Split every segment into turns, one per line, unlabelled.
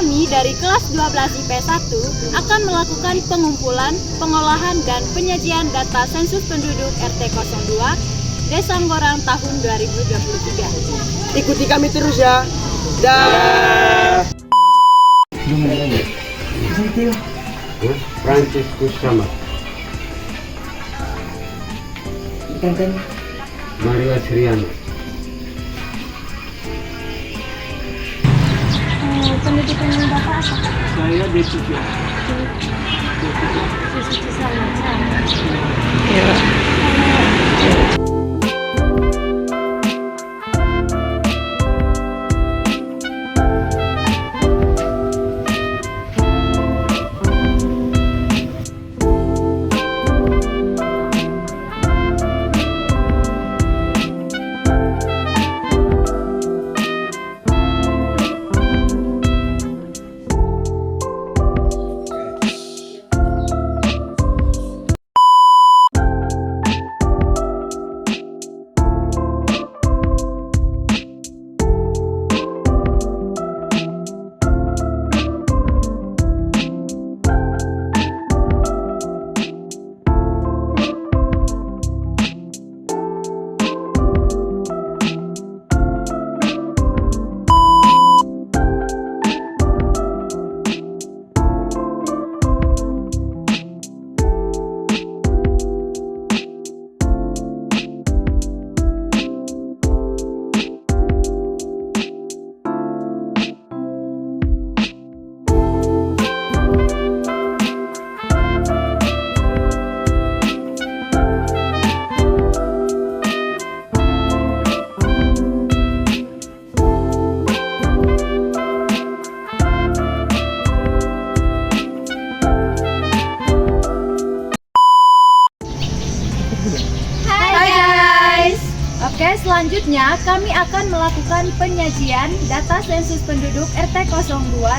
kami dari kelas 12 IP1 akan melakukan pengumpulan, pengolahan, dan penyajian data sensus penduduk RT 02 Desa Gorang tahun 2023.
Ikuti kami terus ya. Dah.
Franciscus Samad, Maria Sriana.
Pendidikan Bapak apa?
Saya D3.
Susu sama. Oke, selanjutnya kami akan melakukan penyajian data sensus penduduk RT 02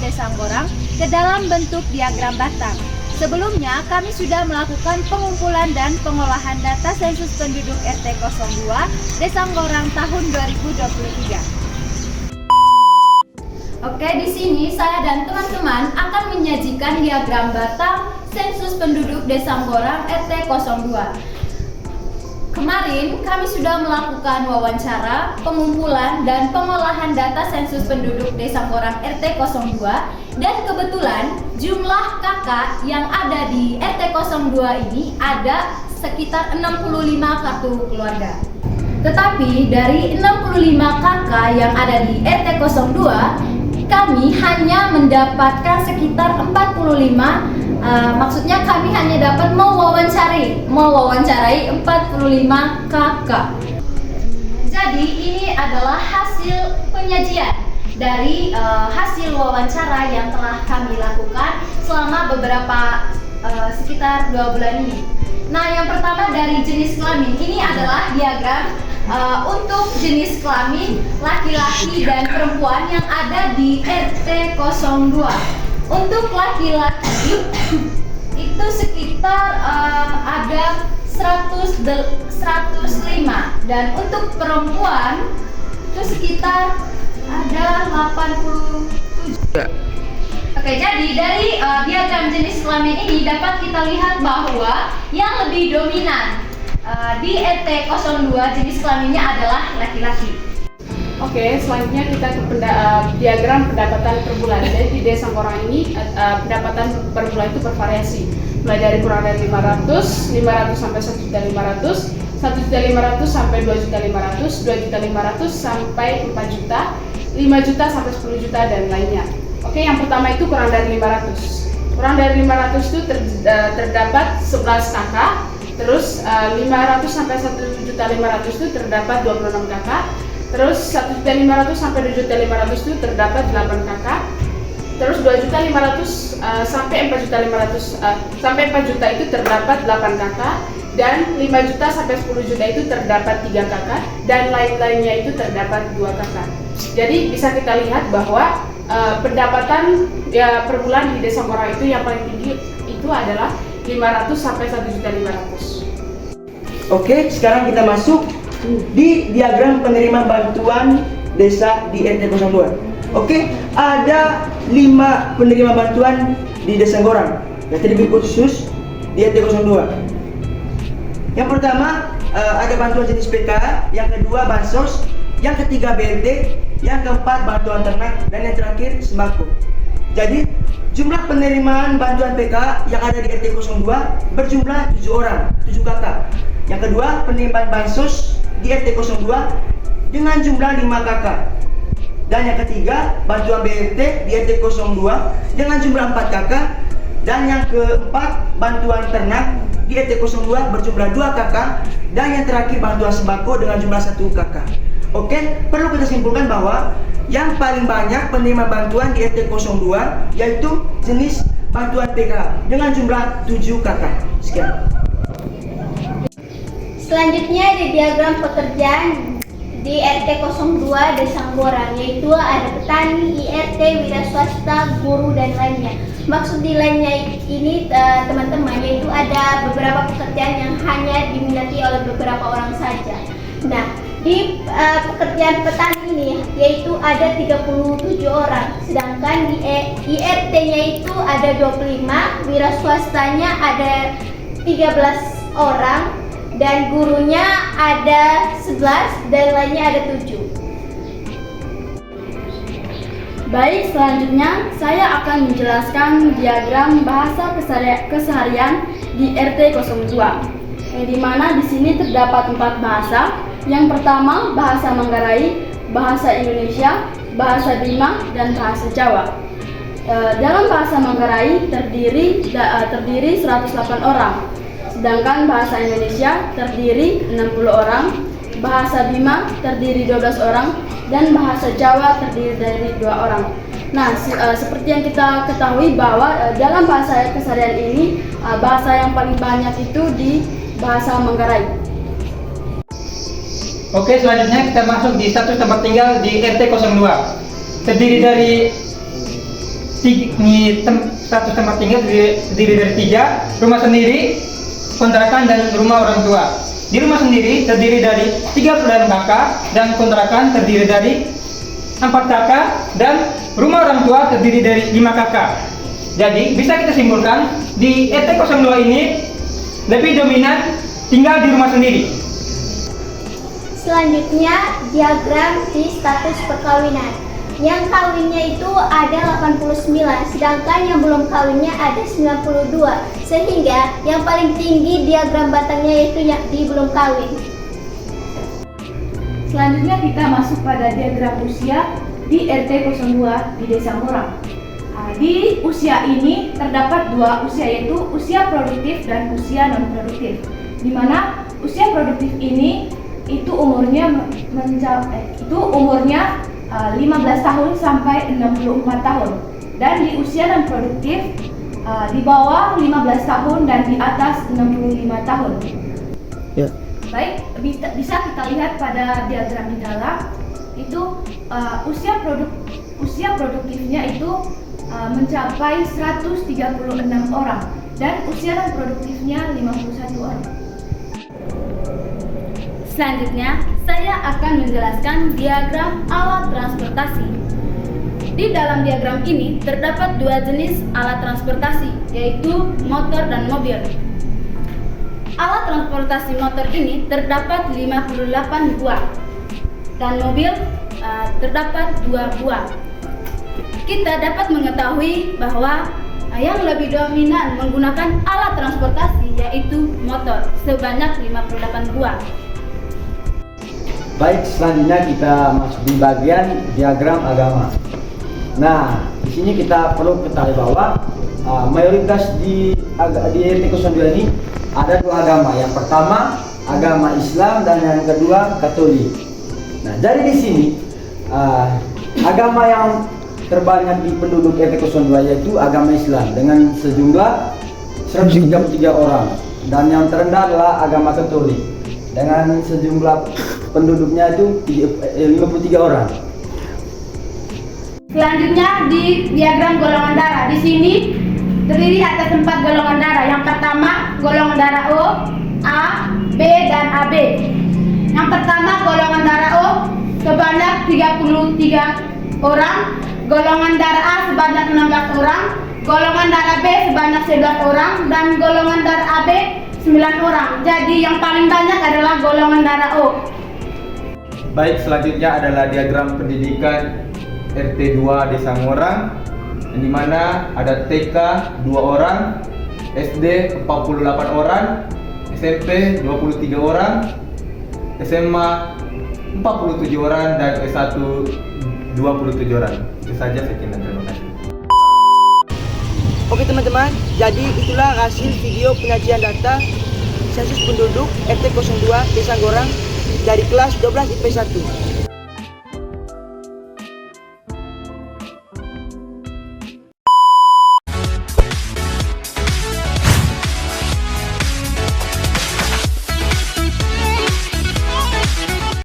Desa Gorang ke dalam bentuk diagram batang. Sebelumnya, kami sudah melakukan pengumpulan dan pengolahan data sensus penduduk RT 02 Desa Gorang tahun 2023. Oke, di sini saya dan teman-teman akan menyajikan diagram batang sensus penduduk Desa Gorang RT 02. Kemarin kami sudah melakukan wawancara, pengumpulan, dan pengolahan data sensus penduduk Desa Gorang RT 02 dan kebetulan jumlah kakak yang ada di RT 02 ini ada sekitar 65 kartu keluarga. Tetapi dari 65 kakak yang ada di RT 02, kami hanya mendapatkan sekitar 45, maksudnya kami hanya dapat mewawancarai 45 kakak. Jadi ini adalah hasil penyajian dari hasil wawancara yang telah kami lakukan selama beberapa sekitar 2 bulan ini. Nah, yang pertama dari jenis kelamin, ini adalah diagram untuk jenis kelamin laki-laki dan perempuan yang ada di RT 02. Untuk laki-laki itu sekitar ada 105 dan untuk perempuan itu sekitar ada 87. Oke, jadi dari diagram jenis kelamin ini dapat kita lihat bahwa yang lebih dominan di RT 02 jenis kelaminnya adalah laki-laki.
Oke, selanjutnya kita ke diagram pendapatan per bulan. Jadi di Desa Gorang ini pendapatan per bulan itu bervariasi, mulai dari kurang dari 500 sampai 1.500.000, 1.500.000 sampai 2.500.000, 2.500.000 sampai 4 juta, 5 juta sampai 10 juta dan lainnya. Oke, yang pertama itu kurang dari 500. Kurang dari 500 itu terdapat 11 kakak. Terus 500 sampai 1.500.000 itu terdapat 26 kakak. Terus 1.500 sampai 2.500.000 itu terdapat 8 kakak. Terus 2.500 sampai 4.500 sampai 4 juta itu terdapat 8 kakak. Dan 5 juta sampai 10 juta itu terdapat 3 kakak. Dan lain-lainnya itu terdapat 2 kakak. Jadi bisa kita lihat bahwa pendapatan ya per bulan di Desa Gorang itu yang paling tinggi itu adalah 500 sampai 1.500.000.
Oke, sekarang kita masuk di diagram penerima bantuan desa di RT 02. Oke, ada 5 penerima bantuan di Desa Sanggorang. Yang lebih khusus di RT 02. Yang pertama ada bantuan jenis PK, yang kedua bansos, yang ketiga BLT, yang keempat bantuan ternak, dan yang terakhir sembako. Jadi jumlah penerimaan bantuan PK yang ada di RT 02 berjumlah 7 orang, 7 kakak. Yang kedua penerimaan bansos di RT 02 dengan jumlah 5 kakak. Dan yang ketiga bantuan BLT di RT 02 dengan jumlah 4 kakak. Dan yang keempat bantuan ternak di RT 02 berjumlah 2 kakak. Dan yang terakhir bantuan sembako dengan jumlah 1 kakak. Oke, perlu kita simpulkan bahwa yang paling banyak penerima bantuan di RT 02 yaitu jenis bantuan PK dengan jumlah 7 kakak. Sekian.
Selanjutnya di diagram pekerjaan di RT 02 Desa Sanggorang, yaitu ada petani, IRT, wira swasta, guru, dan lainnya. Maksud di lainnya ini teman-teman, yaitu ada beberapa pekerjaan yang hanya diminati oleh beberapa orang saja. Nah, di pekerjaan petani ini yaitu ada 37 orang, sedangkan di IRT-nya itu ada 25, wira swastanya ada 13 orang, dan gurunya ada 11 dan lainnya ada 7.
Baik, selanjutnya saya akan menjelaskan diagram bahasa keseharian di RT 02. Di mana di sini terdapat 4 bahasa. Yang pertama bahasa Manggarai, bahasa Indonesia, bahasa Bima, dan bahasa Jawa. Dalam bahasa Manggarai terdiri 108 orang. Sedangkan bahasa Indonesia terdiri 60 orang, bahasa Bima terdiri 12 orang, dan bahasa Jawa terdiri dari 2 orang. Nah, seperti yang kita ketahui bahwa dalam bahasa keseharian ini bahasa yang paling banyak itu di bahasa Manggarai.
Oke, selanjutnya kita masuk di status tempat tinggal di RT 02. Terdiri dari status tempat tinggal terdiri dari 3, rumah sendiri, kontrakan, dan rumah orang tua. Di rumah sendiri terdiri dari 39 kakak dan kontrakan terdiri dari 4 kakak dan rumah orang tua terdiri dari 5 kakak. Jadi bisa kita simpulkan di RT 02 ini lebih dominan tinggal di rumah sendiri.
Selanjutnya diagram di status perkawinan. Yang kawinnya itu ada 89, sedangkan yang belum kawinnya ada 92. Sehingga yang paling tinggi diagram batangnya yaitu yang di belum kawin.
Selanjutnya kita masuk pada diagram usia di RT 02 di Desa Sanggorang. Di usia ini terdapat 2 usia, yaitu usia produktif dan usia non produktif. Di mana usia produktif ini itu umurnya 15 tahun sampai 64 tahun, dan di usia non produktif di bawah 15 tahun dan di atas 65 tahun.
Ya.
Baik, bisa kita lihat pada diagram di dalam itu usia produktifnya itu mencapai 136 orang dan usia non produktifnya 51 orang.
Selanjutnya, saya akan menjelaskan diagram alat transportasi. Di dalam diagram ini terdapat 2 jenis alat transportasi, yaitu motor dan mobil. Alat transportasi motor ini terdapat 58 buah, dan mobil terdapat 2 buah. Kita dapat mengetahui bahwa yang lebih dominan menggunakan alat transportasi yaitu motor sebanyak 58 buah.
Baik, selanjutnya kita masuk di bagian diagram agama. Nah, di sini kita perlu ketahui bahwa mayoritas di RT 02 ini ada 2 agama. Yang pertama agama Islam dan yang kedua Katolik. Nah, dari di sini agama yang terbanyak di penduduk RT 02 yaitu agama Islam dengan sejumlah 133 orang, dan yang terendah adalah agama Katolik dengan sejumlah penduduknya itu 53 orang.
Selanjutnya di diagram golongan darah. Di sini terdiri atas 4 golongan darah. Yang pertama golongan darah O, A, B, dan AB. Yang pertama golongan darah O sebanyak 33 orang, golongan darah A sebanyak 16 orang, golongan darah B sebanyak 11 orang, dan golongan darah AB 9 orang. Jadi yang paling banyak adalah golongan darah O.
Baik, selanjutnya adalah diagram pendidikan RT 2 Desa Ngorang, di mana ada TK 2 orang, SD 48 orang, SMP 23 orang, SMA 47 orang, dan S1 27 orang. Itu saja, sekian dan terima kasih.
Oke teman-teman, jadi itulah hasil video penyajian data sensus penduduk RT 02 Desa Ngorang dari kelas 12 IP 1.